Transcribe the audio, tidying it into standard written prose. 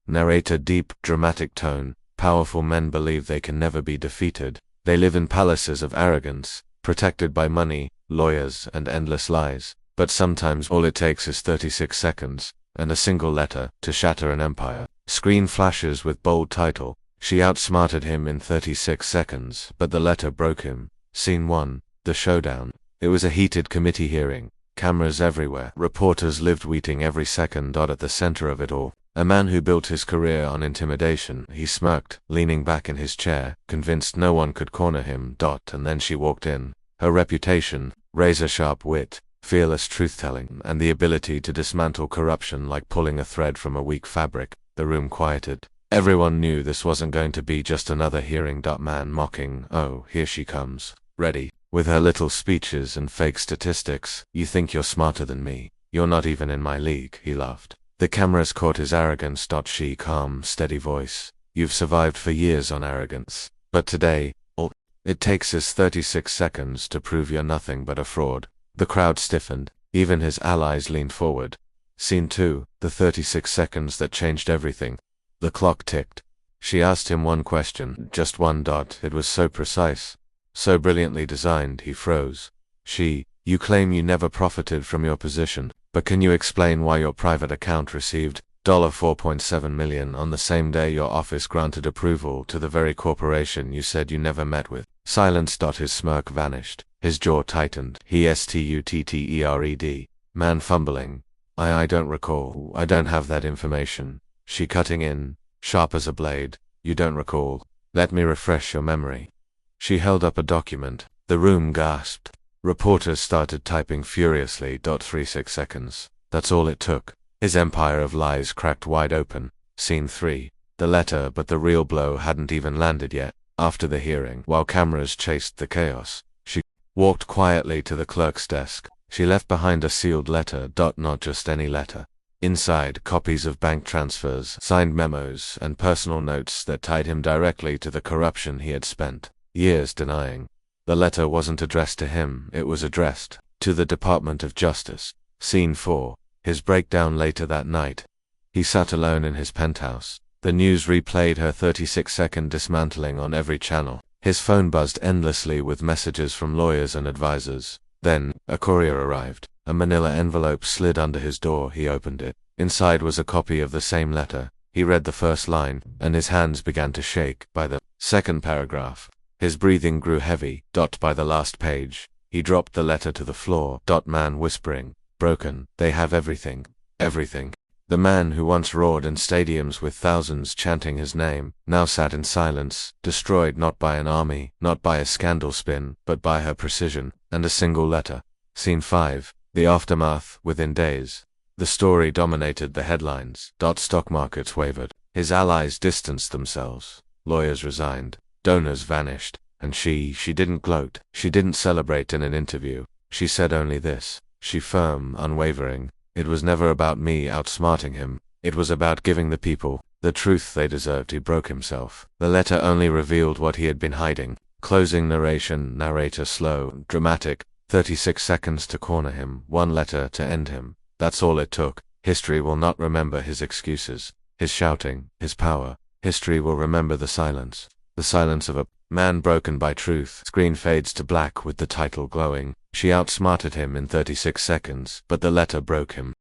Narrator deep, dramatic tone. Powerful men believe they can never be defeated. They live in palaces of arrogance, protected by money, lawyers, and endless lies. But sometimes all it takes is 36 seconds, and a single letter, to shatter an empire. Screen flashes with bold title. She outsmarted him in 36 seconds, but the letter broke him. Scene 1. The showdown. It was a heated committee hearing. Cameras everywhere. Reporters lived waiting every second. At the center of it all, a man who built his career on intimidation. He smirked, leaning back in his chair, convinced no one could corner him. And then she walked in. Her reputation, razor-sharp wit, fearless truth-telling, and the ability to dismantle corruption like pulling a thread from a weak fabric. The room quieted. Everyone knew this wasn't going to be just another hearing. Man mocking. Oh, here she comes. Ready. With her little speeches and fake statistics. You think you're smarter than me. You're not even in my league, he laughed. The cameras caught his arrogance. She calm, steady voice. You've survived for years on arrogance. But today, all it takes is 36 seconds to prove you're nothing but a fraud. The crowd stiffened. Even his allies leaned forward. Scene 2. The 36 seconds that changed everything. The clock ticked. She asked him one question, just one. It was so precise, so brilliantly designed. He froze. You claim you never profited from your position, but can you explain why your private account received $4.7 million on the same day your office granted approval to the very corporation you said you never met with? Silence. His smirk vanished. His jaw tightened. He stuttered. Man fumbling. I don't recall. I don't have that information. She cutting in, sharp as a blade. You don't recall. Let me refresh your memory. She held up a document. The room gasped. Reporters started typing furiously. 36 seconds. That's all it took. His empire of lies cracked wide open. Scene 3. The letter. But the real blow hadn't even landed yet. After the hearing, while cameras chased the chaos, she walked quietly to the clerk's desk. She left behind a sealed letter. Not just any letter. Inside, copies of bank transfers, signed memos, and personal notes that tied him directly to the corruption he had spent years denying. The letter wasn't addressed to him. It was addressed to the Department of Justice. Scene 4. His breakdown later that night. He sat alone in his penthouse. The news replayed her 36-second dismantling on every channel. His phone buzzed endlessly with messages from lawyers and advisors. Then, a courier arrived. A manila envelope slid under his door. He opened it. Inside was a copy of the same letter. He read the first line, and his hands began to shake. By the second paragraph, his breathing grew heavy. By the last page, he dropped the letter to the floor. Man whispering. Broken. They have everything. Everything. The man who once roared in stadiums with thousands chanting his name, now sat in silence, destroyed not by an army, not by a scandal spin, but by her precision, and a single letter. Scene 5. The aftermath. Within days, the story dominated the headlines. Stock markets wavered. His allies distanced themselves. Lawyers resigned. Donors vanished. And she didn't gloat. She didn't celebrate in an interview. She said only this. She firm, unwavering. It was never about me outsmarting him. It was about giving the people the truth they deserved. He broke himself. The letter only revealed what he had been hiding. Closing narration. Narrator slow, dramatic. 36 seconds to corner him. One letter to end him. That's all it took. History will not remember his excuses, his shouting, his power. History will remember the silence. The silence of a man broken by truth. Screen fades to black with the title glowing. She outsmarted him in 36 seconds, but the letter broke him.